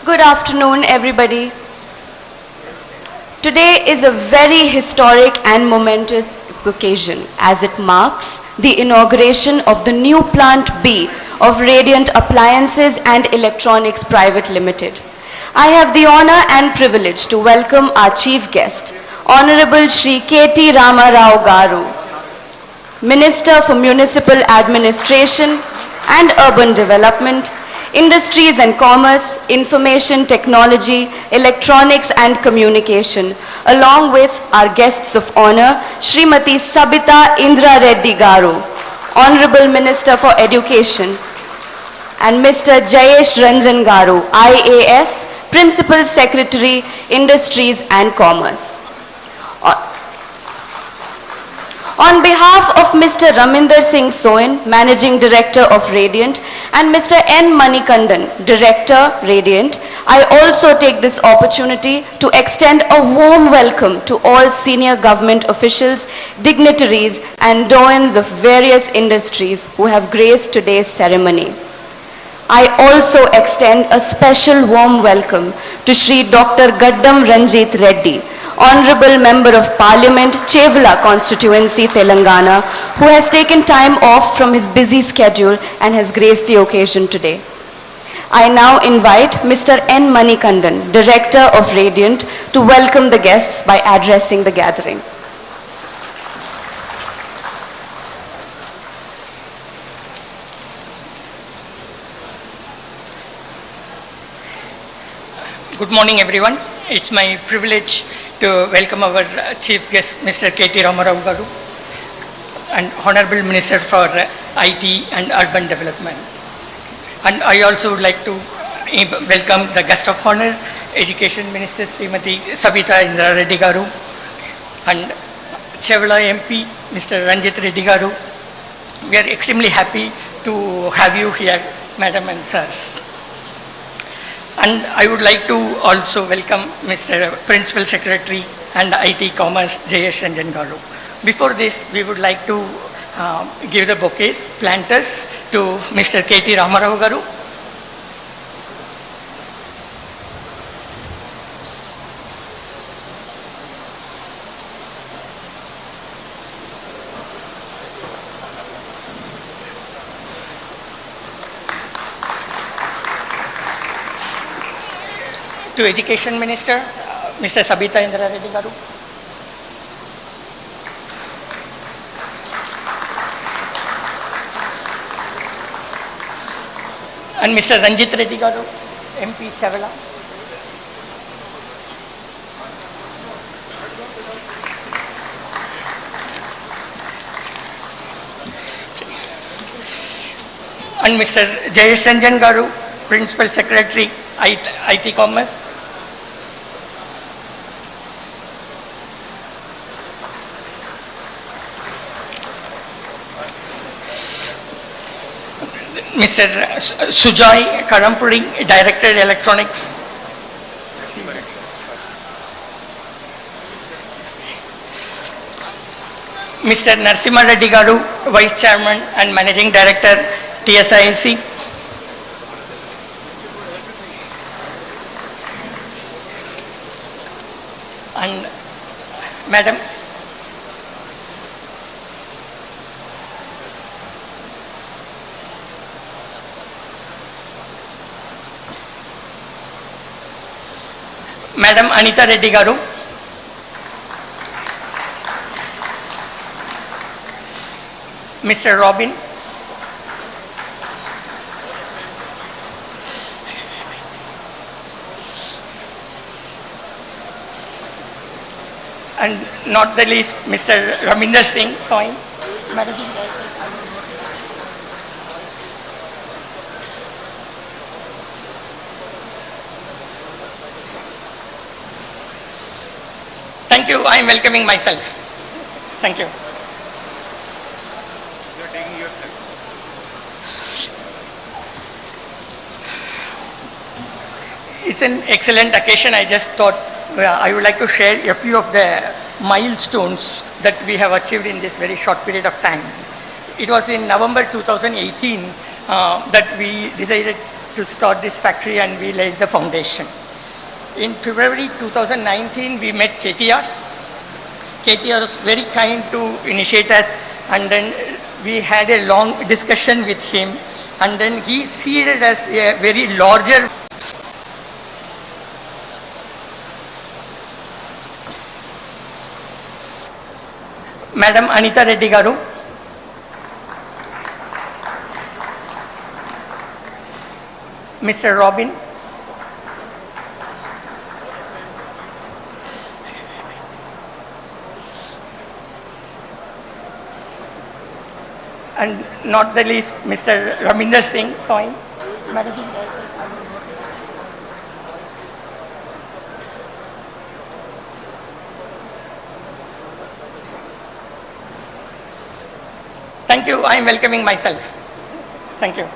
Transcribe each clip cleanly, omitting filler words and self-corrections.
Good afternoon, everybody. Today is a very historic and momentous occasion as it marks the inauguration of the new Plant B of Radiant Appliances and Electronics Private Limited. I have the honor and privilege to welcome our chief guest, Honorable Sri.K.T. Rama Garu, Minister for Municipal Administration and Urban Development, Industries and Commerce, Information Technology, Electronics and Communication, along with our guests of honor, Srimati Sabita Indra Reddy Garu, Honorable Minister for Education, and Mr. Jayesh Ranjan Garu, IAS, Principal Secretary, Industries and Commerce. On behalf of Mr. Raminder Singh Soin, Managing Director of Radiant, and Mr. N. Manikandan, Director, Radiant, I also take this opportunity to extend a warm welcome to all senior government officials, dignitaries, and doyens of various industries who have graced today's ceremony. I also extend a special warm welcome to Shri Dr. Gaddam Ranjit Reddy, Honorable Member of Parliament, Chevla Constituency, Telangana, who has taken time off from his busy schedule and has graced the occasion today. I now invite Mr. N. Manikandan, Director of Radiant, to welcome the guests by addressing the gathering. Good morning, everyone. It's my privilege to welcome our chief guest, Mr. K.T. Ramarao Garu, and Honorable Minister for IT and Urban Development. And I also would like to welcome the guest of honor, Education Minister Srimati Sabita Indra Reddy Garu, and Chevla MP, Mr. Ranjit Reddy Garu. We are extremely happy to have you here, Madam and Sirs. And I would like to also welcome Mr. Principal Secretary and IT Commerce, Jayesh Ranjan Garu. Before this, we would like to give the bouquets, planters, to Mr. K.T. Ramarao Garu. To Education Minister, Mr. Sabita Indra Reddy Garu. And Mr. Ranjit Reddy Garu, MP Chevla. And Mr. Jayesh Ranjan Garu, Principal Secretary, IT Commerce. Mr. Sujoy Karampuri, Director Electronics. Mr. Narsimha Reddy Garu, Vice Chairman and Managing Director, TSIC. And Madam, Madam Anita Reddy Garu, Mr. Robin, and not the least, Mr. Raminder Singh Soin, Managing Director. Thank you. I am welcoming myself. Thank you. You are taking yourself. It's an excellent occasion. I just thought I would like to share a few of the milestones that we have achieved in this very short period of time. It was in November 2018 that we decided to start this factory and we laid the foundation. In February 2019, we met KTR. KTR was very kind to initiate us, and then we had a long discussion with him, and then he seeded us a very larger. Madam Anita Reddy Garu. Mr. Robin. And not the least, Mr. Raminder Singh, Managing Director. Thank you. I am welcoming myself. Thank you.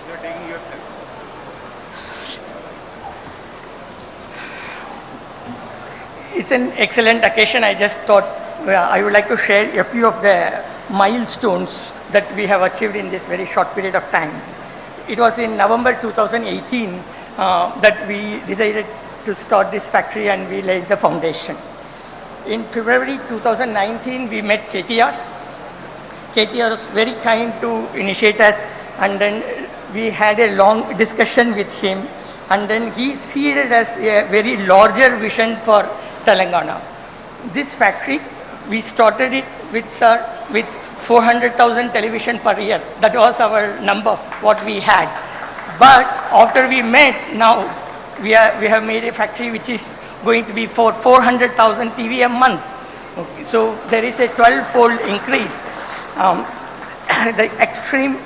You're taking yourself. It's an excellent occasion. I just thought I would like to share a few of the milestones that we have achieved in this very short period of time. It was in November 2018 that we decided to start this factory and we laid the foundation. In February 2019, we met KTR. KTR was very kind to initiate us, and then we had a long discussion with him, and then he seeded us a very larger vision for Telangana. This factory, we started it with 400,000 television per year. That was our number, what we had. But after we met, now we have made a factory which is going to be for 400,000 TV a month. Okay. So there is a 12-fold increase. The extreme,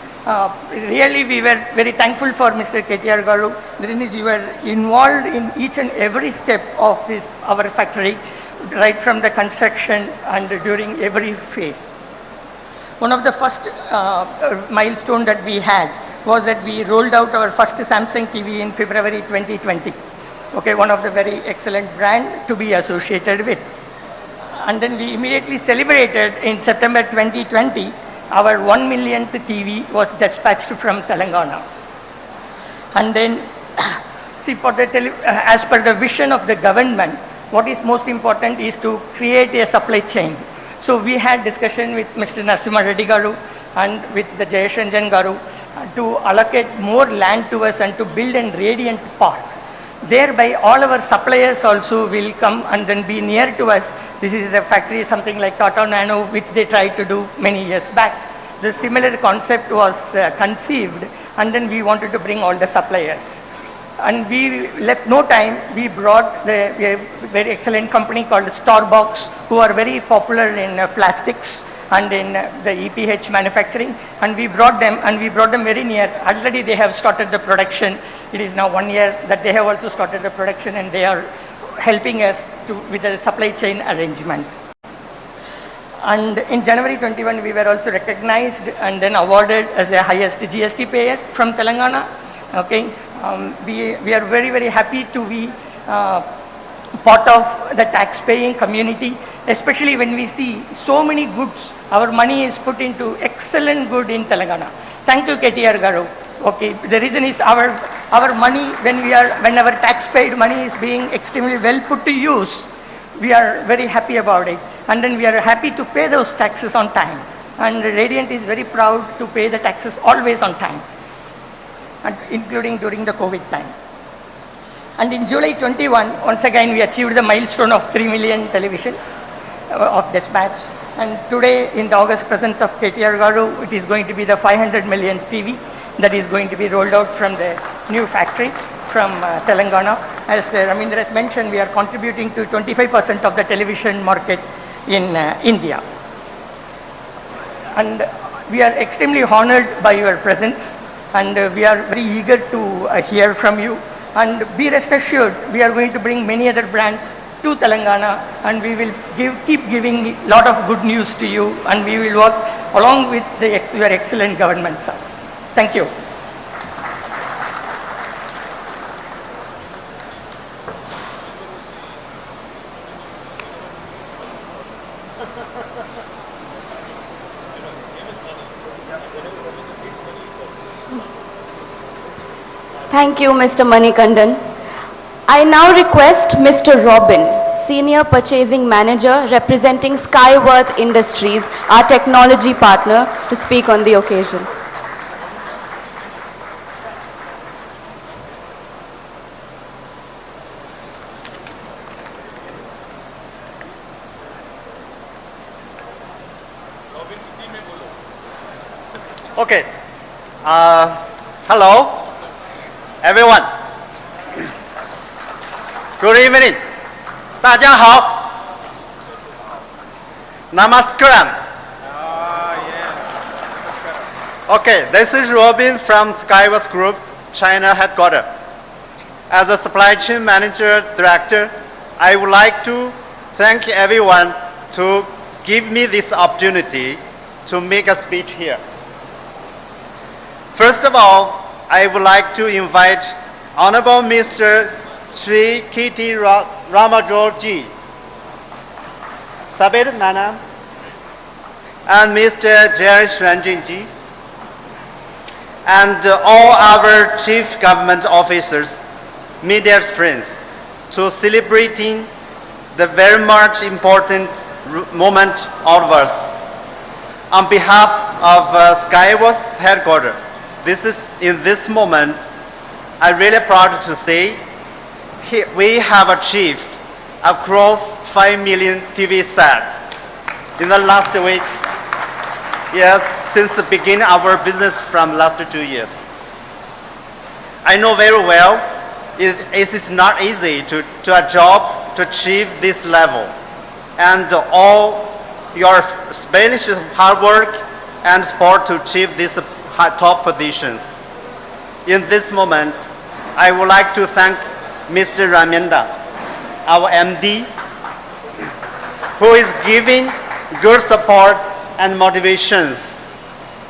really we were very thankful for Mr. KTR Garu. You were involved in each and every step of this, our factory, right from the construction and during every phase. One of the first milestone that we had was that we rolled out our first Samsung TV in February 2020. Okay, one of the very excellent brand to be associated with. And then we immediately celebrated in September 2020, our 1 millionth TV was dispatched from Telangana. And then, see, for the as per the vision of the government, what is most important is to create a supply chain. So we had discussion with Mr. Narasimha Reddy Garu and with the Jayashanjan Garu to allocate more land to us and to build a radiant park. Thereby all our suppliers also will come and then be near to us. This is a factory, something like Tata Nano, which they tried to do many years back. The similar concept was conceived, and then we wanted to bring all the suppliers. And we left no time, we brought a very excellent company called Starbucks, who are very popular in plastics and in the EPH manufacturing, and we brought them very near. Already they have started the production. It is now 1 year that they have also started the production, and they are helping us with the supply chain arrangement. And in January 21, we were also recognized and then awarded as the highest GST payer from Telangana. Okay, we are very, very happy to be part of the tax-paying community, especially when we see so many goods. Our money is put into excellent good in Telangana. Thank you, KTR Garu. Okay, the reason is our money, when our tax-paid money is being extremely well put to use, we are very happy about it. And then we are happy to pay those taxes on time. And Radiant is very proud to pay the taxes always on time, and including during the COVID time. And in July 21, once again we achieved the milestone of 3 million televisions of dispatch. And today, in the august presence of KTR Garu, it is going to be the 500 millionth TV that is going to be rolled out from the new factory from Telangana. As Ramindra has mentioned, we are contributing to 25% of the television market in India. And we are extremely honored by your presence, and we are very eager to hear from you. And be rest assured, we are going to bring many other brands to Telangana, and we will keep giving a lot of good news to you, and we will work along with your excellent government, sir. Thank you. Thank you, Mr. Manikandan. I now request Mr. Robin, Senior Purchasing Manager representing Skyworth Industries, our technology partner, to speak on the occasion. Okay. Hello, everyone. Good evening. 大家好. Namaskaram. Okay, this is Robin from Skyworth Group, China headquarters. As a supply chain manager director, I would like to thank everyone to give me this opportunity to make a speech here. First of all, I would like to invite Honorable Mr. Sri.KTR Ramajorji, Sabir Manam, and Mr. Jayesh Ranjanji, and all our chief government officers, media friends, to celebrating the very much important moment of us. On behalf of Skyworth headquarters, in this moment, I'm really proud to say we have achieved across 5 million TV sets in the last week. Yes, since the beginning of our business from last 2 years. I know very well it is not easy to a job to achieve this level, and all your Spanish hard work and support to achieve these top positions. In this moment, I would like to thank Mr. Ramenda, our MD, who is giving good support and motivations,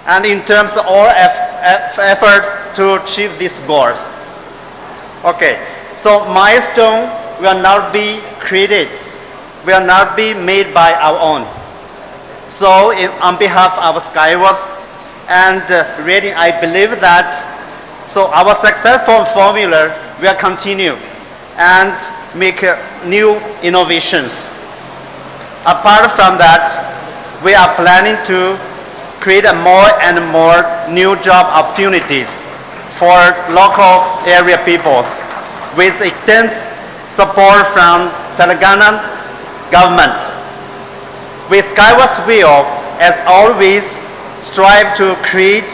and in terms of all efforts to achieve these goals. Okay, so milestone will not be created, will not be made by our own. So on behalf of Skyworth, and really I believe that our successful formula will continue and make new innovations. Apart from that, we are planning to create more and more new job opportunities for local area people with extensive support from Telangana government. With Skyworth will, as always, strive to create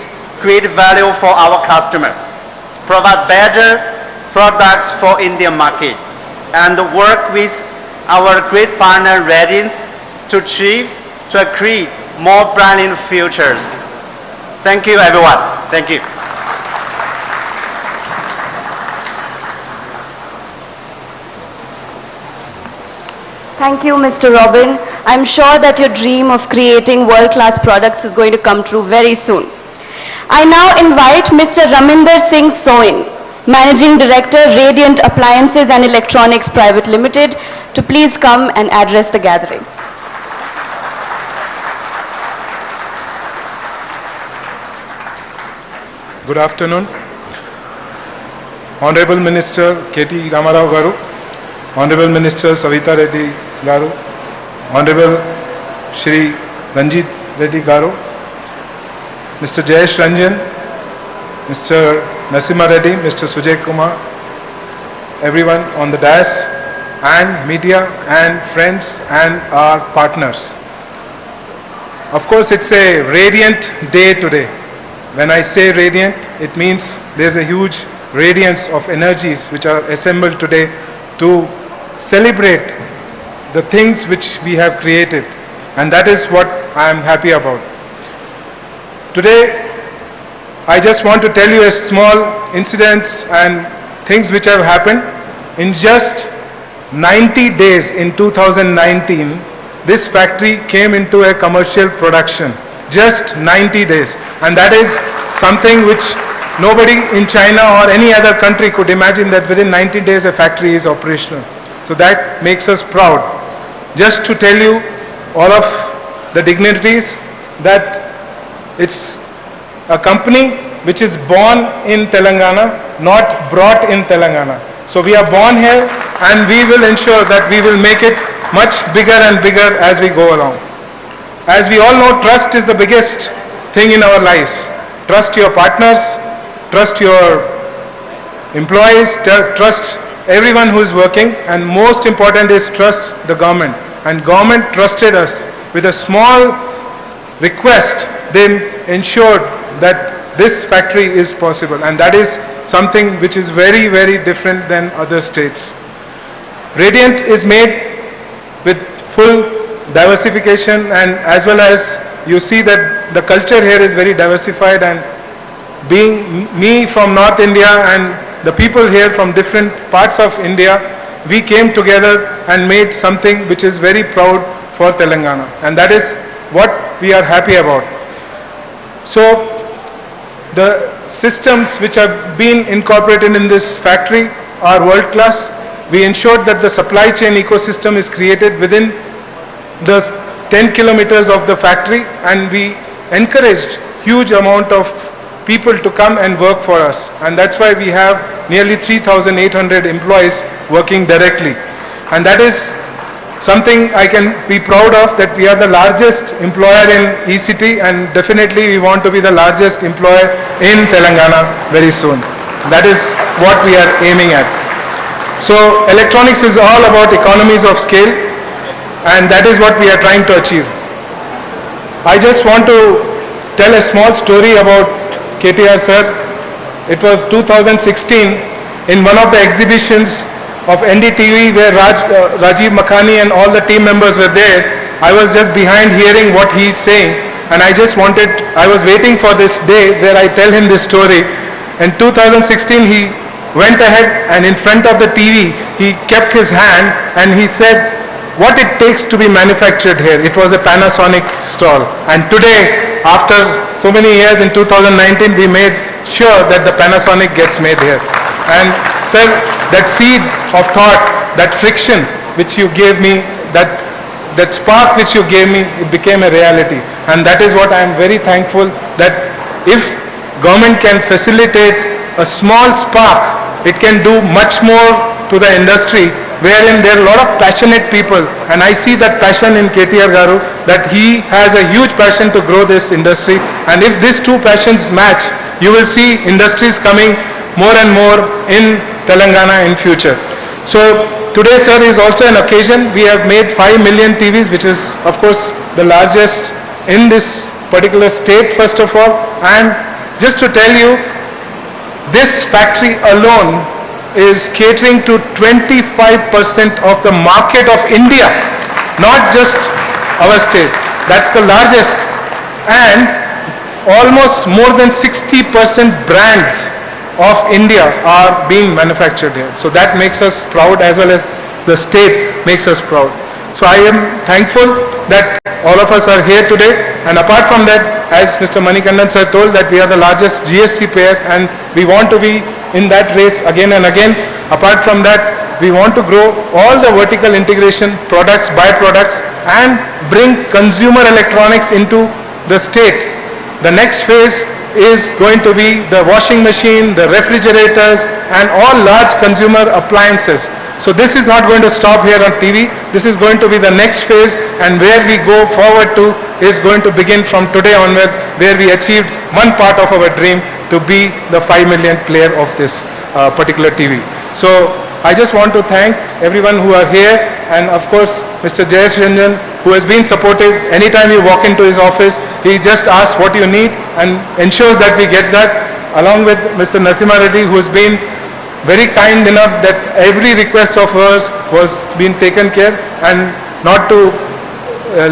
value for our customer, provide better products for Indian market, and work with our great partner Radiance to create more branding futures. Thank you, everyone. Thank you. Thank you, Mr. Robin. I'm sure that your dream of creating world-class products is going to come true very soon. I now invite Mr. Raminder Singh Soin, Managing Director, Radiant Appliances and Electronics Private Limited, to please come and address the gathering. Good afternoon. Honorable Minister K.T. Ramarao Garu, Honorable Minister Savita Reddy Garu, Honorable Shri Ranjit Reddy Garu, Mr. Jayesh Ranjan, Mr. Nasimha Reddy, Mr. Sujay Kumar, everyone on the dais, and media and friends and our partners. Of course, it's a radiant day today. When I say radiant, it means there's a huge radiance of energies which are assembled today to celebrate the things which we have created, and that is what I am happy about. Today, I just want to tell you a small incidents and things which have happened. In just 90 days in 2019, this factory came into a commercial production. Just 90 days. And that is something which nobody in China or any other country could imagine, that within 90 days a factory is operational. So that makes us proud. Just to tell you, all of the dignitaries that it's a company which is born in Telangana, not brought in Telangana. So we are born here and we will ensure that we will make it much bigger and bigger as we go along. As we all know, trust is the biggest thing in our lives. Trust your partners, trust your employees, trust everyone who is working, and most important is trust the government. And government trusted us with a small request. They ensured that this factory is possible, and that is something which is very, very different than other states. Radiant is made with full diversification, and as well as you see that the culture here is very diversified, and being me from North India and the people here from different parts of India, we came together and made something which is very proud for Telangana, and that is what we are happy about. So the systems which have been incorporated in this factory are world class. We ensured that the supply chain ecosystem is created within the 10 kilometers of the factory, and we encouraged huge amount of people to come and work for us, and that's why we have nearly 3,800 employees working directly, and that is something I can be proud of, that we are the largest employer in ECT, and definitely we want to be the largest employer in Telangana very soon. That is what we are aiming at. So electronics is all about economies of scale, and that is what we are trying to achieve. I just want to tell a small story about KTR sir. It was 2016 in one of the exhibitions of NDTV where Rajiv Makhani and all the team members were there. I was just behind hearing what he is saying, and I was waiting for this day where I tell him this story. In 2016 he went ahead and in front of the TV he kept his hand and he said what it takes to be manufactured here. It was a Panasonic stall, and today after so many years in 2019 we made sure that the Panasonic gets made here. And sir, that seed of thought, that friction which you gave me, that spark which you gave me, it became a reality. And that is what I am very thankful, that if government can facilitate a small spark, it can do much more to the industry, wherein there are a lot of passionate people, and I see that passion in KTR Garu, that he has a huge passion to grow this industry, and if these two passions match, you will see industries coming more and more in Telangana in future. So today sir is also an occasion. We have made 5 million TVs, which is of course the largest in this particular state first of all, and just to tell you, this factory alone is catering to 25% of the market of India, not just our state. That's the largest, and almost more than 60% brands of India are being manufactured here. So that makes us proud, as well as the state makes us proud. So I am thankful that all of us are here today, and apart from that, as Mr. Manikandan sir told, that we are the largest GST payer and we want to be in that race again and again. Apart from that, we want to grow all the vertical integration products, byproducts, and bring consumer electronics into the state. The next phase is going to be the washing machine, the refrigerators, and all large consumer appliances. So this is not going to stop here on TV. This is going to be the next phase, and where we go forward to is going to begin from today onwards, where we achieved one part of our dream to be the 5 million player of this particular TV. So I just want to thank everyone who are here, and of course Mr. Jayesh Ranjan, who has been supportive. Anytime you walk into his office, he just asks what you need and ensures that we get that, along with Mr. Nasimha Reddy, who has been very kind enough that every request of ours was being taken care, and not to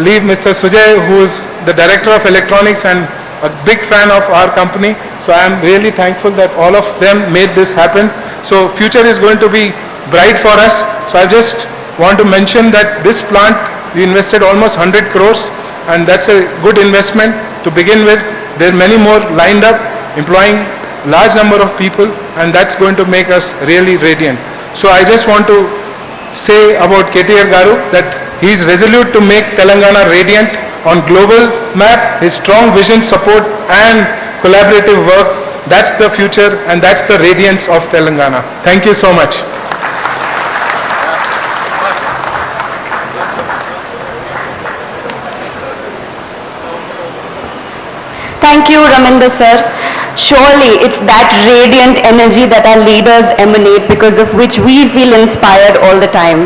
leave Mr. Sujay, who is the Director of Electronics and a big fan of our company. So I am really thankful that all of them made this happen. So future is going to be bright for us. So I just want to mention that this plant, we invested almost 100 crores, and that's a good investment to begin with. There are many more lined up, employing large number of people, and that's going to make us really radiant. So I just want to say about KTR Garu that He is resolute to make Telangana radiant on global map. His strong vision, support and collaborative work, that's the future and that's the radiance of Telangana. Thank you so much. Thank you, Raminder sir. Surely it's that radiant energy that our leaders emanate, because of which we feel inspired all the time.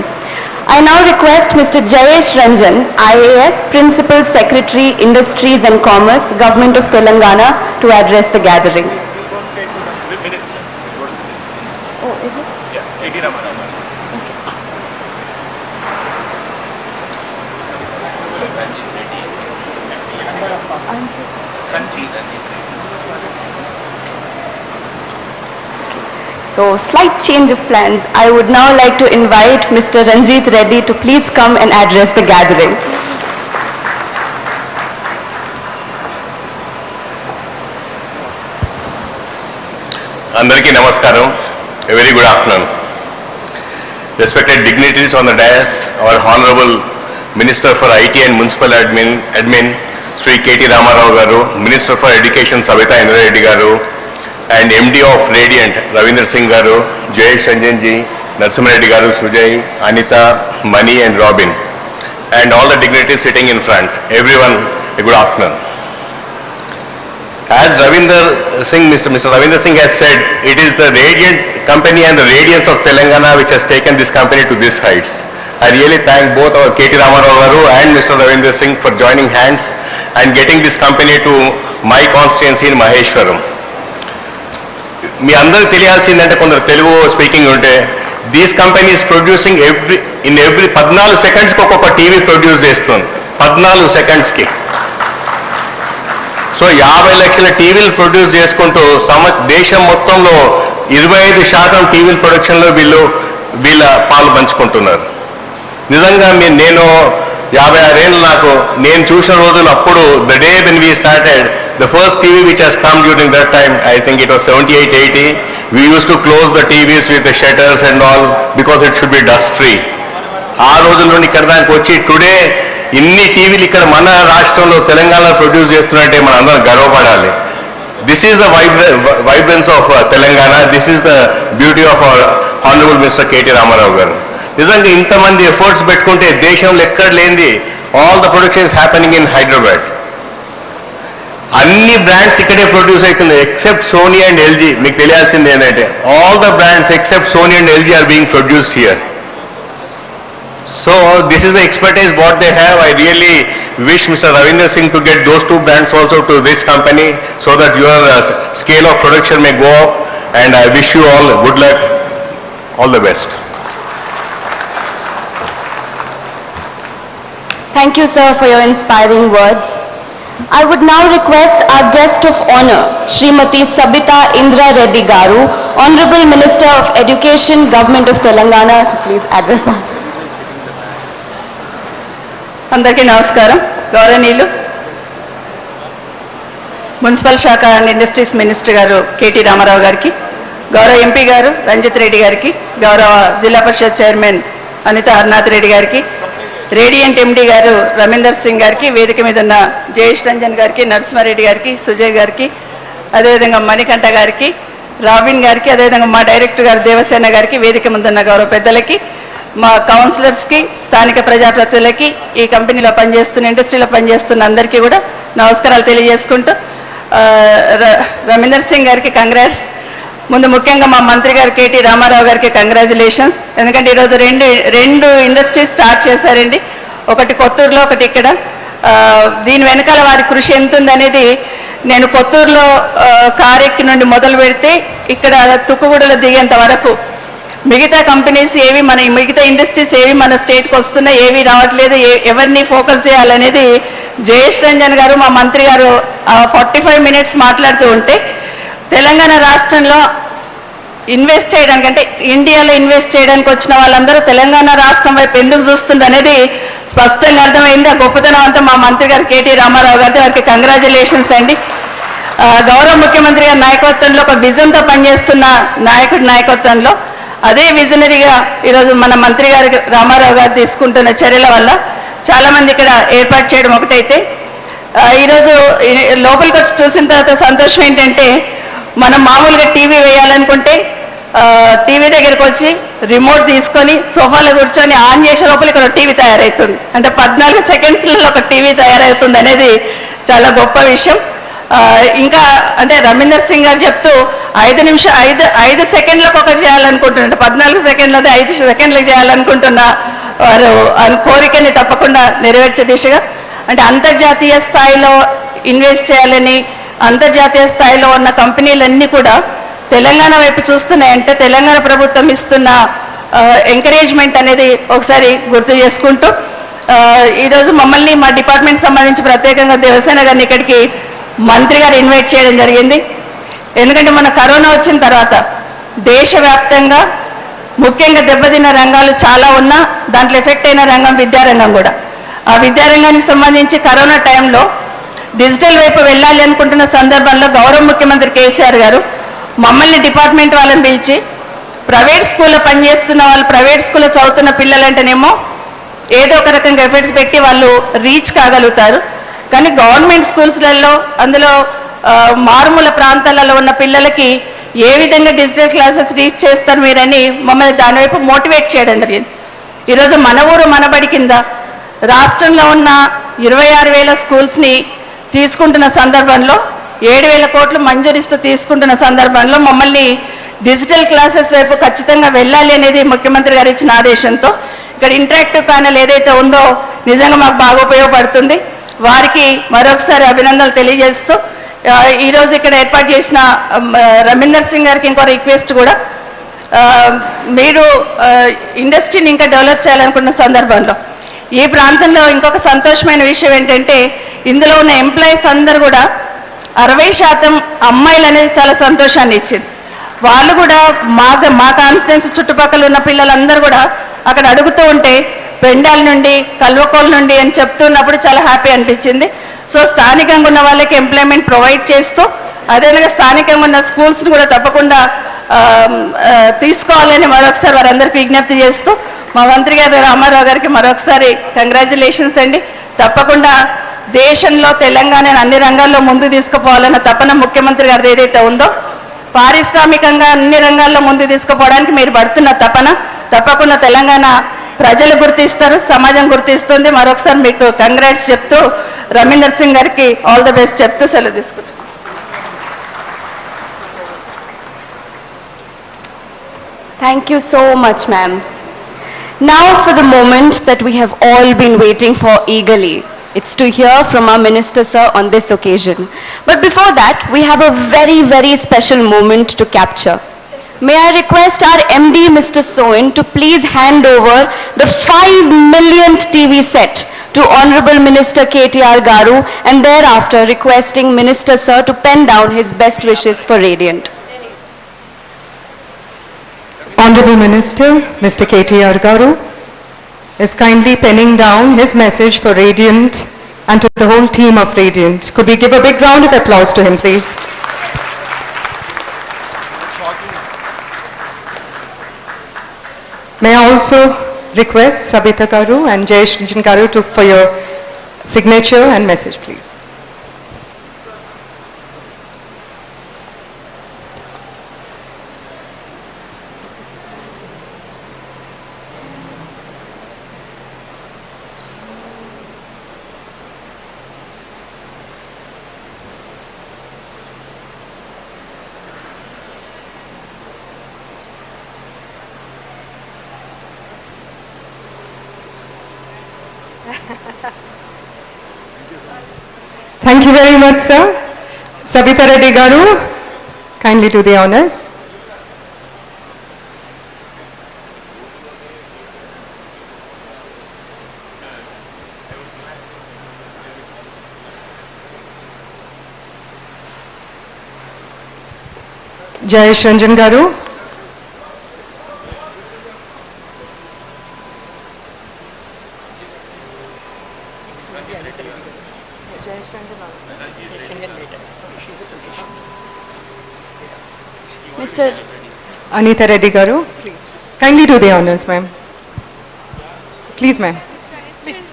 I now request Mr. Jayesh Ranjan, IAS, Principal Secretary, Industries and Commerce, Government of Telangana, to address the gathering. Oh, is it? Yeah, A.T. Ramarao. So, slight change of plans. I would now like to invite Mr. Ranjit Reddy to please come and address the gathering. Andariki Namaskaram, a very good afternoon. Respected dignitaries on the dais, our Honorable Minister for IT and Municipal Admin Sri.KTR Garu, Minister for Education Savita Indra Reddy Garu, and MD of Radiant Ravinder Singh Garu, Jayesh Ranjan ji, Narasimha Reddy Garu, Sujay, Anita, Mani and Robin, and all the dignitaries sitting in front. Everyone, a good afternoon. As Mr. Ravinder Singh has said, it is the Radiant company and the radiance of Telangana which has taken this company to these heights. I really thank both our K.T. Ramarao Garu and Mr. Ravinder Singh for joining hands and getting this company to my constituency in Maheshwaram. మీ అందరికి తెలియాల్సిందంటే కొందరు Telugu speaking ఉంటే, these companies producing every 14 సెకండ్స్కి ఒక్కొక్క TV produce చేస్తుంది. 14 సెకండ్స్కి. So 50 లక్షల టీవీలు produce చేసుకుంటూ దేశం మొత్తంలో 25% టీవీల ప్రొడక్షన్లో వీళ్ళ పాలు పంచుకుంటున్నారు. నిజంగా నేను 56 ఏళ్ళు నేను చూసిన రోజులు అప్పుడు the day when we started the first TV which has come during that time, I think it was 78-80, we used to close the TVs with the shutters and all because it should be dust free. ఆ రోజుల నుండి ఇక్కడ దానికి వచ్చి today ఇన్ని టీవీలు ఇక్కడ మన రాష్ట్రంలో తెలంగాణలో ప్రొడ్యూస్ చేస్తున్నట్టే మనం అందరం గర్వపడాలి. This is the vibrance of Telangana, this is the beauty of our honourable mister K.T. Rama Rao garu. నిజంగా ఇంతమంది ఎఫర్ట్స్ పెట్టుకుంటే దేశంలో ఎక్కడ లేనిది all the production is happening in Hyderabad. అన్ని బ్రాండ్స్ ఇక్కడే ప్రొడ్యూస్ అవుతున్నాయి ఎక్సెప్ట్ సోనీ అండ్ ఎల్జీ. మీకు తెలియాల్సింది ఏంటంటే all the brands except Sony and LG are being produced here. So this is the expertise what they have. I really wish Mr. Ravinder Singh to get those two brands also to this company so that your scale of production may go up, and I wish you all good luck, all the best. Thank you, sir, for your inspiring words. I would now request our guest of honor, Srimati Savita Indra Reddy Garu, Honorable Minister of Education, Government of Telangana, to please address us. అందరికీ నమస్కారం. గౌరవనీయులు municipal శాఖ and industries minister గారు K.T. Ramarao గారికి, గౌరవ MP గారు రంజిత్ రెడ్డి గారికి, గౌరవ జిల్లా పరిషత్ చైర్మన్ అనిత హర్నాథ్ రెడ్డి గారికి, రేడియంట్ ఎండి గారు రమీందర్ సింగ్ గారికి, వేదిక మీద ఉన్న జయేష్ రంజన్ గారికి, నరసింహారెడ్డి గారికి, సుజయ్ గారికి, అదేవిధంగా మణికంఠ గారికి, రాబిన్ గారికి, అదేవిధంగా మా డైరెక్టర్ గారు దేవసేన గారికి, వేదిక ముందున్న గౌరవ పెద్దలకి, మా కౌన్సిలర్స్కి, స్థానిక ప్రజాప్రతినిధులకి, ఈ కంపెనీలో పనిచేస్తున్న ఇండస్ట్రీలో పనిచేస్తున్న అందరికీ కూడా నమస్కారాలు తెలియజేసుకుంటూ, రమీందర్ సింగ్ గారికి కంగ్రాట్స్. ముందు ముఖ్యంగా మా మంత్రి గారు K.T. రామారావు గారికి కంగ్రాచులేషన్స్. ఎందుకంటే ఈరోజు రెండు ఇండస్ట్రీస్ స్టార్ట్ చేశారండి. ఒకటి కొత్తూరులో, ఒకటి ఇక్కడ. దీని వెనకాల వారి కృషి ఎంత ఉందనేది నేను కొత్తూరులో కారెక్కి నుండి మొదలు పెడితే ఇక్కడ తుక్కుగూడలో దిగేంత వరకు మిగతా కంపెనీస్ ఏవి, మిగతా ఇండస్ట్రీస్ ఏవి మన స్టేట్కి వస్తున్నాయి, ఏవి రావట్లేదు, ఎవరిని ఫోకస్ చేయాలనేది జయేష్ రంజన్ గారు మా మంత్రి గారు 45 మినిట్స్ మాట్లాడుతూ ఉంటే, తెలంగాణ రాష్ట్రంలో ఇన్వెస్ట్ చేయడానికి, అంటే ఇండియాలో ఇన్వెస్ట్ చేయడానికి వచ్చిన వాళ్ళందరూ తెలంగాణ రాష్ట్రం వైపు ఎందుకు చూస్తుంది అనేది స్పష్టంగా అర్థమైంది. ఆ గొప్పతనం అంతా మా మంత్రి గారు K.T. రామారావు గారి వారికి కంగ్రాచులేషన్స్ అండి. గౌరవ ముఖ్యమంత్రి గారి నాయకత్వంలో, ఒక విజన్తో పనిచేస్తున్న నాయకుడి నాయకత్వంలో అదే విజనరీగా ఈరోజు మన మంత్రి గారు రామారావు గారు తీసుకుంటున్న చర్యల వల్ల చాలామంది ఇక్కడ ఏర్పాటు చేయడం ఒకటైతే, ఈరోజు లోపలికి వచ్చి చూసిన తర్వాత సంతోషం ఏంటంటే, మనం మామూలుగా టీవీ వేయాలనుకుంటే టీవీ దగ్గరికి వచ్చి రిమోట్ తీసుకొని సోఫాలో కూర్చొని ఆన్ చేసే లోపల ఇక్కడ టీవీ తయారవుతుంది. అంటే 14 సెకండ్స్లలో ఒక టీవీ తయారవుతుంది అనేది చాలా గొప్ప విషయం. ఇంకా అంటే రవీందర్ సింగ్ గారు చెప్తూ 5 సెకండ్లకు ఒకటి చేయాలనుకుంటున్నారు, 14 సెకండ్లు అదే 5 సెకండ్లకు చేయాలనుకుంటున్న వారు కోరికని తప్పకుండా నెరవేర్చే దిశగా, అంటే అంతర్జాతీయ స్థాయిలో ఇన్వెస్ట్ చేయాలని, అంతర్జాతీయ స్థాయిలో ఉన్న కంపెనీలన్నీ కూడా తెలంగాణ వైపు చూస్తున్నాయంటే తెలంగాణ ప్రభుత్వం ఇస్తున్న ఎంకరేజ్మెంట్ అనేది ఒకసారి గుర్తు చేసుకుంటూ, ఈరోజు మమ్మల్ని మా డిపార్ట్మెంట్ సంబంధించి ప్రత్యేకంగా దేవసేన గారిని ఇక్కడికి మంత్రి గారు ఇన్వైట్ చేయడం జరిగింది. ఎందుకంటే మన కరోనా వచ్చిన తర్వాత దేశవ్యాప్తంగా ముఖ్యంగా దెబ్బతిన్న రంగాలు చాలా ఉన్నా దాంట్లో ఎఫెక్ట్ అయిన రంగం విద్యారంగం కూడా. ఆ విద్యారంగానికి సంబంధించి కరోనా టైంలో డిజిటల్ వైపు వెళ్ళాలి అనుకుంటున్న సందర్భంలో గౌరవ ముఖ్యమంత్రి కేసీఆర్ గారు మమ్మల్ని డిపార్ట్మెంట్ వాళ్ళని పిలిచి, ప్రైవేట్ స్కూల్లో పనిచేస్తున్న వాళ్ళు, ప్రైవేట్ స్కూల్లో చదువుతున్న పిల్లలంటేనేమో ఏదో ఒక రకంగా ఎఫర్ట్స్ పెట్టి వాళ్ళు రీచ్ కాగలుగుతారు, కానీ గవర్నమెంట్ స్కూల్స్లలో అందులో మారుమూల ప్రాంతాలలో ఉన్న పిల్లలకి ఏ విధంగా డిజిటల్ క్లాసెస్ రీచ్ చేస్తారు మీరని మమ్మల్ని దానివైపు మోటివేట్ చేయడం జరిగింది. ఈరోజు మన ఊరు మనబడి కింద రాష్ట్రంలో ఉన్న 26,000 స్కూల్స్ని తీసుకుంటున్న సందర్భంలో 7,000 కోట్లు మంజూరిస్తూ తీసుకుంటున్న సందర్భంలో మమ్మల్ని డిజిటల్ క్లాసెస్ వైపు ఖచ్చితంగా వెళ్ళాలి అనేది ముఖ్యమంత్రి గారు ఇచ్చిన ఆదేశంతో ఇక్కడ ఇంటరాక్టివ్ ప్యానెల్ ఏదైతే ఉందో నిజంగా మాకు బాగా ఉపయోగపడుతుంది. వారికి మరొకసారి అభినందనలు తెలియజేస్తూ, ఈరోజు ఇక్కడ ఏర్పాటు చేసిన రవీందర్ సింగ్ గారికి ఇంకో రిక్వెస్ట్ కూడా, మీరు ఇండస్ట్రీని ఇంకా డెవలప్ చేయాలనుకున్న సందర్భంలో ఈ ప్రాంతంలో ఇంకొక సంతోషమైన విషయం ఏంటంటే, ఇందులో ఉన్న ఎంప్లాయీస్ అందరూ కూడా 60% అమ్మాయిలు అనేది చాలా సంతోషాన్ని ఇచ్చింది. వాళ్ళు కూడా మా కాన్స్టిట్యున్సీ చుట్టుపక్కల ఉన్న పిల్లలందరూ కూడా అక్కడ అడుగుతూ ఉంటే పెండాల నుండి కల్వకోల్ నుండి అని చెప్తున్నప్పుడు చాలా హ్యాపీ అనిపించింది. సో స్థానికంగా ఉన్న వాళ్ళకి ఎంప్లాయ్మెంట్ ప్రొవైడ్ చేస్తూ, అదేవిధంగా స్థానికంగా ఉన్న స్కూల్స్ని కూడా తప్పకుండా తీసుకోవాలని మరొకసారి వారందరికీ విజ్ఞప్తి చేస్తూ, మా మంత్రి గారు రామారావు గారికి మరొకసారి కంగ్రాచులేషన్స్ అండి. తప్పకుండా దేశంలో తెలంగాణను అన్ని రంగాల్లో ముందు తీసుకుపోవాలన్న తపన ముఖ్యమంత్రి గారిది ఏదైతే ఉందో, పారిశ్రామికంగా అన్ని రంగాల్లో ముందు తీసుకుపోవడానికి మీరు పడుతున్న తపన తప్పకుండా తెలంగాణ ప్రజలు గుర్తిస్తారు, సమాజం గుర్తిస్తుంది. మరొకసారి మీకు కంగ్రాట్స్ చెప్తూ రవీందర్ సింగ్ గారికి ఆల్ ది బెస్ట్ చెప్తూ సెలవు తీసుకుంటాం. Thank you so much, ma'am. Now for the moment that we have all been waiting for eagerly. It's to hear from our Minister, sir, on this occasion. But before that, we have a very, very special moment to capture. May I request our MD, Mr. Soin, to please hand over the 5 millionth TV set to Honorable Minister KTR Garu, and thereafter requesting Minister, sir, to pen down his best wishes for Radiant. Honorable Minister, Mr. KTR Garu, is kindly penning down his message for Radiant and to the whole team of Radiant. Could we give a big round of applause to him, please? May I also request Sabita Garu and Jayesh Ranjan Garu for your signature and message, please. Thank you very much, sir. Sabita Reddy Garu, kindly do the honors. Jayesh Ranjan Garu. Mr. Anita Reddy Garu, please. Kindly do the honors, ma'am. Please, ma'am. Please.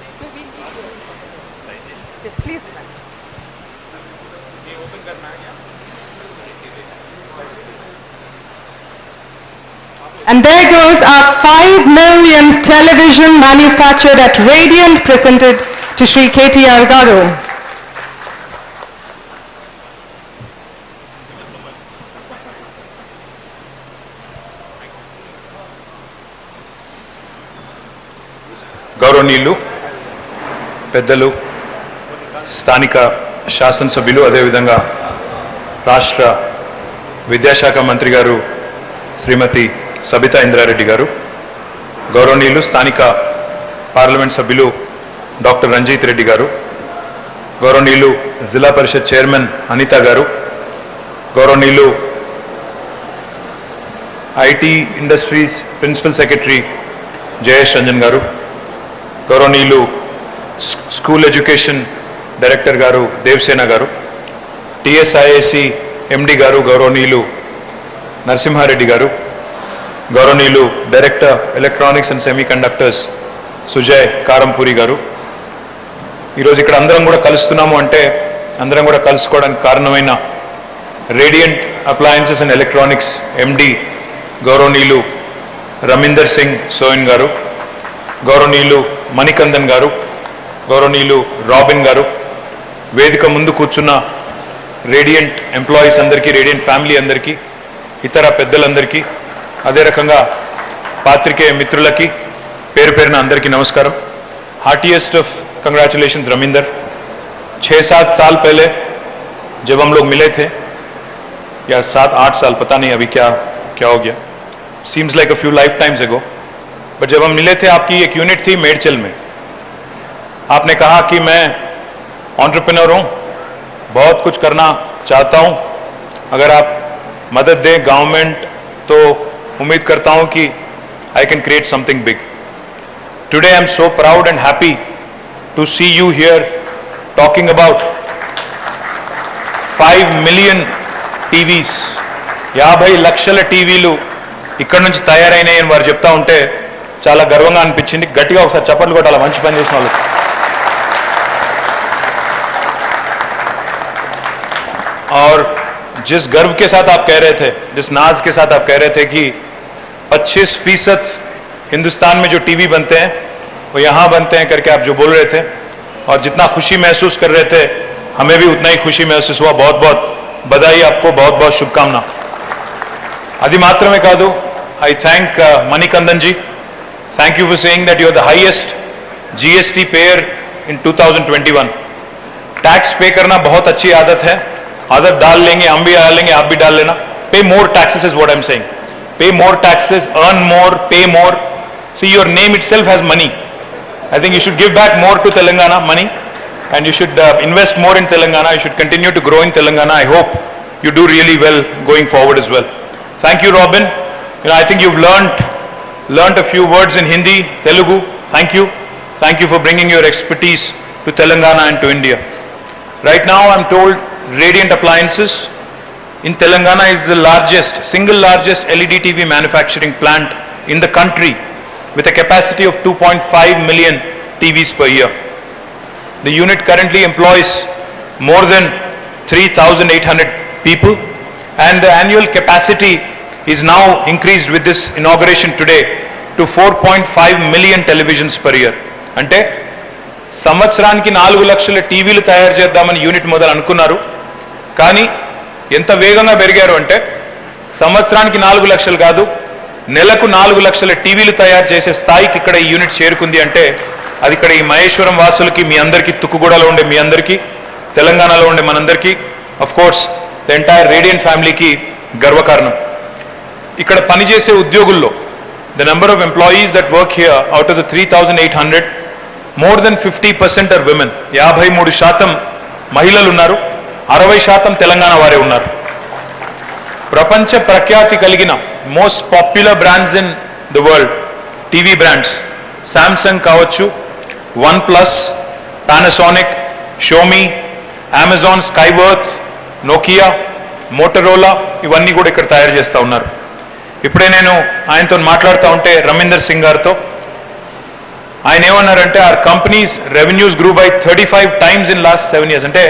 Yes, please, ma'am. And there goes our 5 millionth television manufactured at Radiant, presented to Sri.KTR Garu. గౌరవనీయులు పెద్దలు స్థానిక శాసనసభ్యులు అదేవిధంగా రాష్ట్ర విద్యాశాఖ మంత్రి గారు శ్రీమతి సబితా ఇంద్రారెడ్డి గారు, గౌరవనీయులు స్థానిక పార్లమెంట్ సభ్యులు డాక్టర్ రంజిత్ రెడ్డి గారు, గౌరవనీయులు జిల్లా పరిషత్ చైర్మన్ అనిత గారు, గౌరవనీయులు IT industries principal secretary Jayesh Ranjan garu, గౌరవనీయులు స్కూల్ ఎడ్యుకేషన్ డైరెక్టర్ గారు దేవసేన గారు, టిఎస్ఐఏసి ఎండి గారు గౌరవనీయులు నరసింహారెడ్డి గారు, గౌరవనీయులు director electronics and semiconductors Sujay Karampuri garu. ఈరోజు ఇక్కడ అందరం కూడా కలుస్తున్నాము అంటే అందరం కూడా కలుసుకోవడానికి కారణమైన రేడియంట్ అప్లయన్సెస్ అండ్ ఎలక్ట్రానిక్స్ ఎండి గౌరవనీయులు రమీందర్ సింగ్ సోయన్ గారు, గౌరవనీయులు మణికందన్ గారు, గౌరవనీయులు రాబిన్ గారు, వేదిక ముందు కూర్చున్న రేడియంట్ ఎంప్లాయీస్ అందరికీ, రేడియంట్ ఫ్యామిలీ అందరికీ, ఇతర పెద్దలందరికీ, అదే రకంగా పాత్రికేయ మిత్రులకి పేరు పేరున అందరికీ నమస్కారం. हार्टीएस्ट ऑफ कंग्रेचुलेशंस रमिंदर. 6-7 साल पहले जब हम लोग मिले थे, या 7-8 साल, पता नहीं अभी क्या हो गया, seems like a few life times एगो, बट जब हम मिले थे आपकी एक यूनिट थी मेडचल में. आपने कहा कि मैं एंटरप्रेन्योर हूं, बहुत कुछ करना चाहता हूं, अगर आप मदद दें गवर्नमेंट तो उम्मीद करता हूं कि I can create something big. Today I am so proud and happy to see you here talking about 5 million TVs. 50 లక్షల టీవీలు ఇక్కడ నుంచి తయారైనాయని వారు చెప్తా ఉంటే చాలా గర్వంగా అనిపించింది. గట్టిగా ఒకసారి చప్పట్లు కొట్టాలి మంచి పని చేసిన వాళ్ళు. और जिस गर्व के साथ आप कह रहे थे, जिस नाज के साथ आप कह रहे थे कि 25% हिंदुस्तान में जो टीवी बनते हैं वो यहां बनते हैं करके आप जो बोल रहे थे, और जितना खुशी महसूस कर रहे थे हमें भी उतना ही खुशी महसूस हुआ. बहुत बहुत बधाई आपको, बहुत बहुत शुभकामना. అది మాత్రమే కాదు, I thank Manikandan ji. Thank you for saying that you are the highest GST payer in 2021. Tax पे करना बहुत अच्छी आदत है, आदत डाल लेंगे, हम भी डाल लेंगे, आप भी डाल लेना. Pay more taxes is what I am saying. Pay more taxes, earn more, pay more. See, your name itself has money. I think you should give back more to Telangana money, and you should invest more in Telangana. You should continue to grow in Telangana. I hope you do really well going forward as well. Thank you, Robin. I think you've learned a few words in Hindi, Telugu. Thank you. Thank you for bringing your expertise to Telangana and to India. Right now, I'm told Radiant Appliances in Telangana is the single largest LED TV manufacturing plant in the country, with a capacity of 2.5 million TVs per year. The unit currently employs more than 3,800 people, and the annual capacity is now increased with this inauguration today to 4.5 million televisions per year. అంటే సంవత్సరానికి 4 లక్షల టీవీలు తయారు చేద్దామని unit మొదలు అనుకున్నారు, కానీ ఎంత వేగంగా పెరిగారు అంటే సంవత్సరానికి 4 లక్షలు కాదు, నెలకు 4 లక్షల టీవీలు తయారు చేసే స్థాయికి ఇక్కడ ఈ యూనిట్ చేరుకుంది. అంటే అది ఇక్కడ ఈ మహేశ్వరం వాసులకి, మీ అందరికీ, తుక్కుగూడలో ఉండే మీ అందరికీ, తెలంగాణలో ఉండే మనందరికీ, of course the entire radiant ఫ్యామిలీకి గర్వకారణం. ఇక్కడ పనిచేసే ఉద్యోగుల్లో the number of employees that work here, out of the 3,800, more than 50% are women. 53% మహిళలు ఉన్నారు, 60% తెలంగాణ వారే ఉన్నారు. ప్రపంచ ప్రఖ్యాతి కలిగిన most popular brands in the world, TV brands, Samsung కావచ్చు, OnePlus, Panasonic, Xiaomi, Amazon, Skyworth, Nokia, Motorola, ఇవన్నీ కూడా ఇక్కడ తయారు చేస్తూ ఉన్నారు. ఇప్పుడే నేను ఆయనతో మాట్లాడుతూ ఉంటే రమీందర్ సింగ్ గారితో ఆయన ఏమన్నారంటే our companies revenues grew by 35 times in last 7 years. అంటే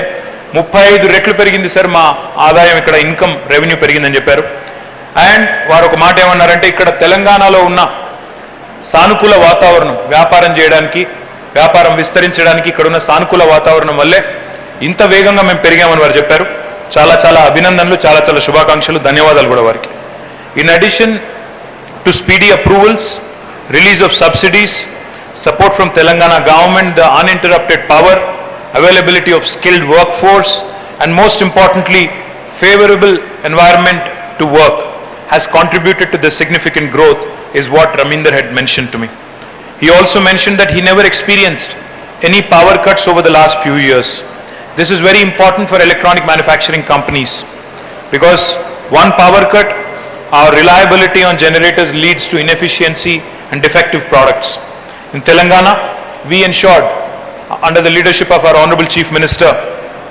35 రెట్లు పెరిగింది సార్ మా ఆదాయం, ఇక్కడ ఇన్కమ్ రెవెన్యూ పెరిగిందని చెప్పారు. అండ్ వారు ఒక మాట ఏమన్నారంటే ఇక్కడ తెలంగాణలో ఉన్న సానుకూల వాతావరణం వ్యాపారం చేయడానికి, వ్యాపారం విస్తరించడానికి ఇక్కడ ఉన్న సానుకూల వాతావరణం వల్లే ఇంత వేగంగా మేము పెరిగామని వారు చెప్పారు. చాలా చాలా అభినందనలు, చాలా చాలా శుభాకాంక్షలు, ధన్యవాదాలు కూడా వారికి. In addition to speedy approvals, release of subsidies, support from Telangana government, the uninterrupted power, availability of skilled workforce, and most importantly, favorable environment to work has contributed to the significant growth is what Raminder had mentioned to me. He also mentioned that he never experienced any power cuts over the last few years. This is very important for electronic manufacturing companies because one power cut, our reliability on generators leads to inefficiency and defective products. In Telangana, we ensured under the leadership of our Honorable Chief Minister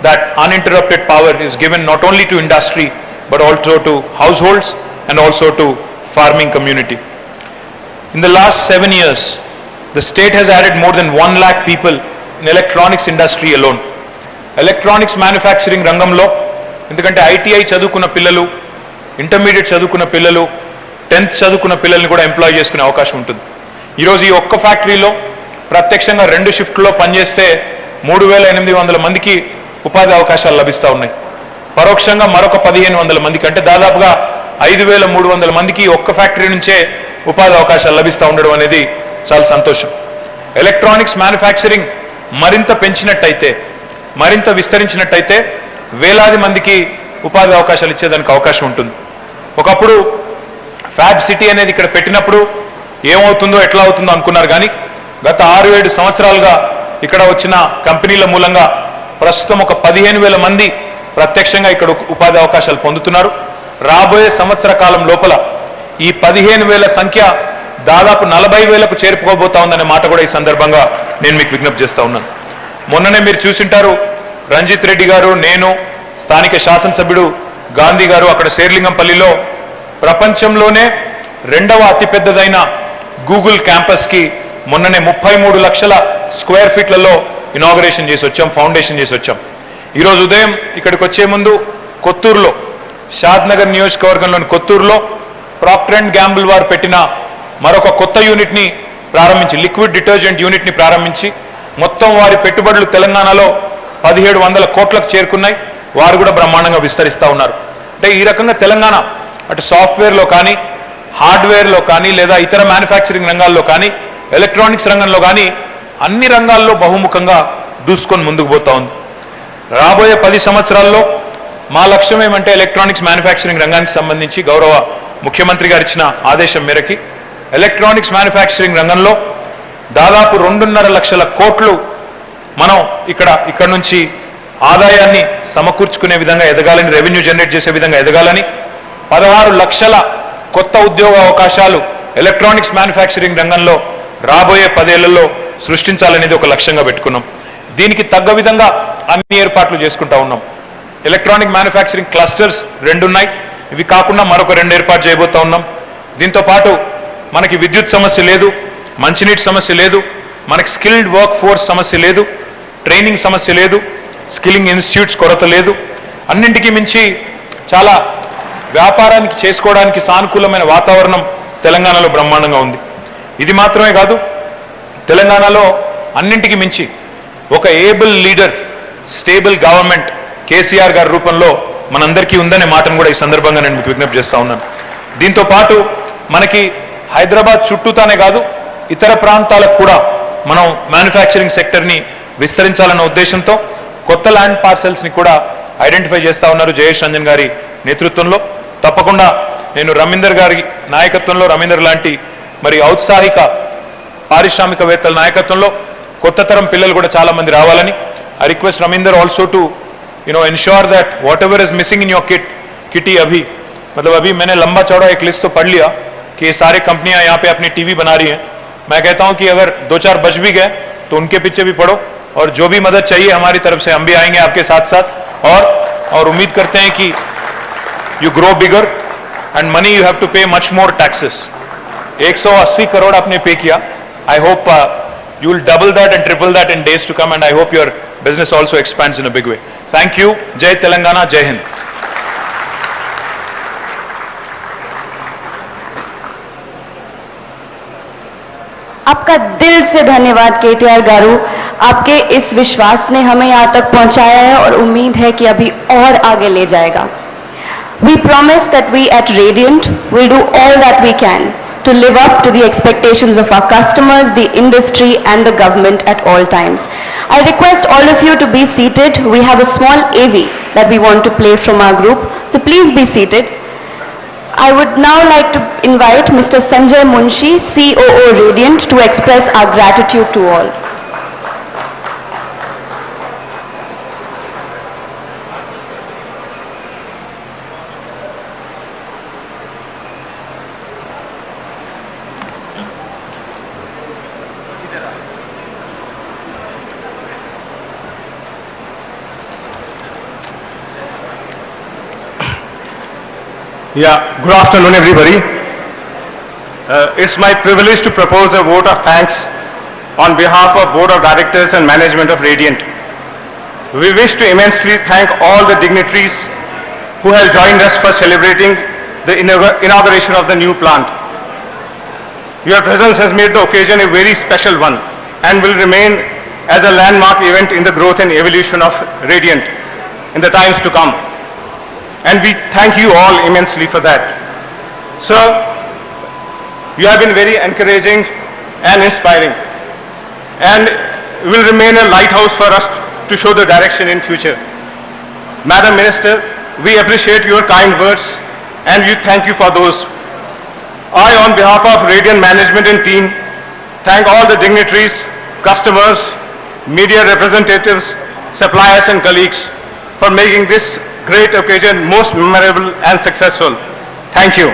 that uninterrupted power is given not only to industry but also to households and also to farming community. In the last 7 years, the state has added more than 1 lakh people in electronics industry alone. Electronics manufacturing rangamlo, ఎందుకంటే ITI చదువుకున్న పిల్లలు, intermediate చదువుకున్న పిల్లలు, 10th చదువుకున్న పిల్లల్ని కూడా employee చేసుకునే అవకాశం ఉంటుంది. ఈరోజు ఈ ఒక్క ఫ్యాక్టరీలో ప్రత్యక్షంగా 2 షిఫ్ట్లో పనిచేస్తే 3,800 మందికి ఉపాధి అవకాశాలు లభిస్తూ ఉన్నాయి. పరోక్షంగా మరొక 1,500 మందికి, అంటే దాదాపుగా 5,300 మందికి ఒక్క ఫ్యాక్టరీ నుంచే ఉపాధి అవకాశాలు లభిస్తూ ఉండడం అనేది చాలా సంతోషం. ఎలక్ట్రానిక్స్ మ్యానుఫ్యాక్చరింగ్ మరింత పెంచినట్టయితే, మరింత విస్తరించినట్టయితే వేలాది మందికి ఉపాధి అవకాశాలు ఇచ్చేదానికి అవకాశం ఉంటుంది. ఒకప్పుడు ఫ్యాబ్ సిటీ అనేది ఇక్కడ పెట్టినప్పుడు ఏమవుతుందో ఎట్లా అవుతుందో అనుకున్నారు, కానీ గత 6-7 సంవత్సరాలుగా ఇక్కడ వచ్చిన కంపెనీల మూలంగా ప్రస్తుతం ఒక 15,000 మంది ప్రత్యక్షంగా ఇక్కడ ఉపాధి అవకాశాలు పొందుతున్నారు. రాబోయే సంవత్సర కాలం లోపల ఈ 15,000 సంఖ్య దాదాపు 40,000కు చేరుకోబోతా ఉందనే మాట కూడా ఈ సందర్భంగా నేను మీకు విజ్ఞప్తి చేస్తా ఉన్నాను. మొన్ననే మీరు చూసింటారు, రంజిత్ రెడ్డి గారు, నేను, స్థానిక శాసనసభ్యుడు గాంధీ గారు అక్కడ శేర్లింగంపల్లిలో ప్రపంచంలోనే 2వ అతిపెద్దదైన గూగుల్ క్యాంపస్కి మొన్ననే 33 లక్షల స్క్వేర్ ఫీట్లలో ఇనాగరేషన్ చేసి వచ్చాం, ఫౌండేషన్ చేసి వచ్చాం. ఈరోజు ఉదయం ఇక్కడికి వచ్చే ముందు కొత్తూరులో, షాద్నగర్ నియోజకవర్గంలోని కొత్తూరులో ప్రాక్టర్ అండ్ గ్యాంబుల్ వారు పెట్టిన మరొక కొత్త యూనిట్ని ప్రారంభించి, లిక్విడ్ డిటర్జెంట్ యూనిట్ని ప్రారంభించి మొత్తం వారి పెట్టుబడులు తెలంగాణలో 1,700 కోట్లకు చేరుకున్నాయి. వారు కూడా బ్రహ్మాండంగా విస్తరిస్తూ ఉన్నారు. అంటే ఈ రకంగా తెలంగాణ అటు సాఫ్ట్వేర్లో కానీ, హార్డ్వేర్లో కానీ, లేదా ఇతర మ్యానుఫ్యాక్చరింగ్ రంగాల్లో కానీ, ఎలక్ట్రానిక్స్ రంగంలో కానీ అన్ని రంగాల్లో బహుముఖంగా దూసుకొని ముందుకు పోతా ఉంది. రాబోయే 10 సంవత్సరాల్లో మా లక్ష్యం ఏమంటే ఎలక్ట్రానిక్స్ మ్యానుఫ్యాక్చరింగ్ రంగానికి సంబంధించి గౌరవ ముఖ్యమంత్రి గారు ఇచ్చిన ఆదేశం మేరకి ఎలక్ట్రానిక్స్ మ్యానుఫ్యాక్చరింగ్ రంగంలో దాదాపు 2.5 లక్షల కోట్లు మనం ఇక్కడ నుంచి ఆదాయాన్ని సమకూర్చుకునే విధంగా ఎదగాలని, రెవెన్యూ జనరేట్ చేసే విధంగా ఎదగాలని, 16 లక్షల కొత్త ఉద్యోగ అవకాశాలు ఎలక్ట్రానిక్స్ మ్యానుఫ్యాక్చరింగ్ రంగంలో రాబోయే 10 ఏళ్లలో సృష్టించాలనేది ఒక లక్ష్యంగా పెట్టుకున్నాం. దీనికి తగ్గ విధంగా అన్ని ఏర్పాట్లు చేసుకుంటా ఉన్నాం. ఎలక్ట్రానిక్ మ్యానుఫ్యాక్చరింగ్ క్లస్టర్స్ 2 ఉన్నాయి. ఇవి కాకుండా మరొక 2 ఏర్పాటు చేయబోతా ఉన్నాం. దీంతో పాటు మనకి విద్యుత్ సమస్య లేదు, మంచినీటి సమస్య లేదు, మనకి స్కిల్డ్ వర్క్ ఫోర్స్ సమస్య లేదు, ట్రైనింగ్ సమస్య లేదు, స్కిల్లింగ్ ఇన్స్టిట్యూట్స్ కొరత లేదు. అన్నింటికీ మించి చాలా వ్యాపారానికి చేసుకోవడానికి సానుకూలమైన వాతావరణం తెలంగాణలో బ్రహ్మాండంగా ఉంది. ఇది మాత్రమే కాదు, తెలంగాణలో అన్నింటికి మించి ఒక able leader, stable government KCR గారి రూపంలో మనందరికీ ఉందనే మాటను కూడా ఈ సందర్భంగా నేను మీకు విజ్ఞప్తి చేస్తా ఉన్నాను. దీంతో పాటు మనకి హైదరాబాద్ చుట్టూతానే కాదు, ఇతర ప్రాంతాలకు కూడా మనం మ్యానుఫ్యాక్చరింగ్ సెక్టర్ని విస్తరించాలన్న ఉద్దేశంతో కొత్త ల్యాండ్ పార్సెల్స్ని కూడా ఐడెంటిఫై చేస్తా ఉన్నారు జయేష్ రంజన్ గారి నేతృత్వంలో. తప్పకుండా నేను రమీందర్ గారి నాయకత్వంలో, రమీందర్ లాంటి మరి ఔత్సాహిక పారిశ్రామికవేత్తల నాయకత్వంలో కొత్త తరం పిల్లలు కూడా చాలా మంది రావాలని. I request Raminder also to ensure that whatever is missing in your kitty अभी, मतलब अभी मैंने लंबा चौड़ा एक लिस्ट तो पढ़ लिया कि ये सारे कंपनियां यहाँ पे अपनी टीवी बना रही हैं. मैं कहता हूं कि अगर 2-4 बच भी गए तो उनके पीछे भी पढ़ो, और जो भी मदद चाहिए हमारी तरफ से हम भी आएंगे आपके साथ साथ, और उम्मीद करते हैं कि you grow bigger and money you have to pay much more taxes. 180 crore आपने पे किया. I hope you will double that and triple that in days to come, and I hope your business also expands in a big way. Thank you. Jai Telangana, Jai Hind. आपका दिल से धन्यवाद KTR गारू. आपके इस विश्वास ने हमें यहाँ तक पहुँचाया है और उम्मीद है कि अभी और आगे ले जाएगा. We promise that we at Radiant will do all that we can to live up to the expectations of our customers, the industry and the government at all times. I request all of you to be seated. We have a small AV that we want to play from our group, so please be seated. I would now like to invite Mr. Sanjay Munshi, COO Radiant, to express our gratitude to all. Yeah, good afternoon everybody. It's my privilege to propose a vote of thanks on behalf of Board of Directors and Management of Radiant. We wish to immensely thank all the dignitaries who have joined us for celebrating the inauguration of the new plant. Your presence has made the occasion a very special one and will remain as a landmark event in the growth and evolution of Radiant in the times to come. And we thank you all immensely for that. Sir, you have been very encouraging and inspiring and will remain a lighthouse for us to show the direction in future. Madam Minister, we appreciate your kind words and we thank you for those. I, on behalf of Radiant Management and team, thank all the dignitaries, customers, media representatives, suppliers and colleagues for making this great occasion most memorable and successful. Thank you.